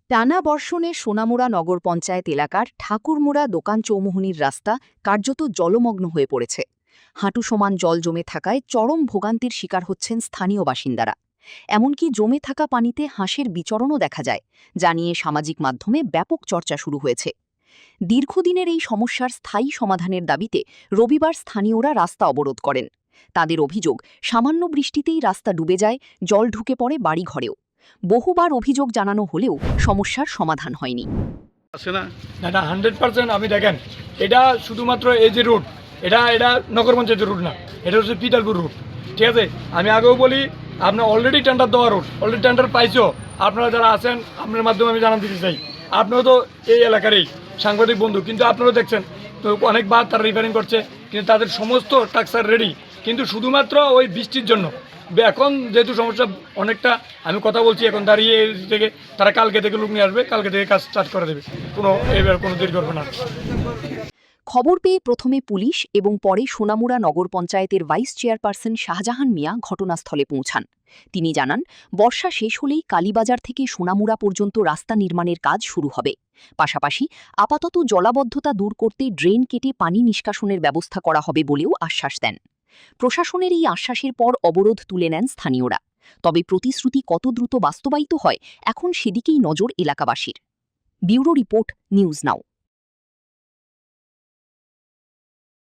টানা বর্ষণে সোনামুড়া নগর পঞ্চায়েত এলাকার ঠাকুরমুড়া দোকান চৌমুহনীর রাস্তা কার্যত জলমগ্ন হয়ে পড়েছে। হাঁটু সমান জল জমে থাকায় চরম ভোগান্তির শিকার হচ্ছেন স্থানীয় বাসিন্দারা। এমনকি জমে থাকা পানিতে হাঁসের বিচরণও দেখা যায়, যা নিয়ে সামাজিক মাধ্যমে ব্যাপক চর্চা শুরু হয়েছে। দীর্ঘদিনের এই সমস্যার স্থায়ী সমাধানের দাবিতে রবিবার স্থানীয়রা রাস্তা অবরোধ করেন। তাদের অভিযোগ, সামান্য বৃষ্টিতেই রাস্তা ডুবে যায়, জল ঢুকে পড়ে বাড়িঘরেও। বহুবার অভিযোগ জানানো হলেও সমস্যার সমাধান হয়নি। আছে না না না 100% আমি দেখেন, এটা শুধুমাত্র এই যে রুট, এটা এটা নগর পঞ্চায়েতের রুট না, এটা হচ্ছে পিতালপুর রুট। ঠিক আছে, আমি আগেও বলি, আপনার অলরেডি টেন্ডার দেওয়া রুট, অলরেডি টেন্ডার পাইছো। আপনারা যারা আছেন, আপনার মাধ্যমে আমি জানান দিতে চাই, আপনারাও তো এই এলাকারই সাংবাদিক বন্ধু, কিন্তু আপনারাও দেখছেন তো অনেকবার তারা রিপেয়ারিং করছে, কিন্তু তাদের সমস্ত টাকসার রেডি, কিন্তু শুধুমাত্র ওই বৃষ্টির জন্য। এখন যেহেতু সমস্যা অনেকটা, আমি কথা বলছি এখন দাঁড়িয়ে থেকে, তারা কালকে থেকে লোক নিয়ে আসবে, কালকে থেকে কাজ স্টার্ট করে দেবে, এবার কোনো দেরি করবে না। খবর পেয়ে প্রথমে পুলিশ এবং পরে সোনামুড়া নগর পঞ্চায়েতের ভাইস চেয়ারপারসন শাহজাহান মিয়া ঘটনাস্থলে পৌঁছান। তিনি জানান, বর্ষা শেষ হলেই কালীবাজার থেকে সোনামুড়া পর্যন্ত রাস্তা নির্মাণের কাজ শুরু হবে। পাশাপাশি আপাতত জলাবদ্ধতা দূর করতে ড্রেন কেটে পানি নিষ্কাশনের ব্যবস্থা করা হবে বলেও আশ্বাস দেন। প্রশাসনের এই আশ্বাসের পর অবরোধ তুলে নেন স্থানীয়রা। তবে প্রতিশ্রুতি কত দ্রুত বাস্তবায়িত হয়, এখন সেদিকেই নজর এলাকাবাসীর। Bureau report, news now.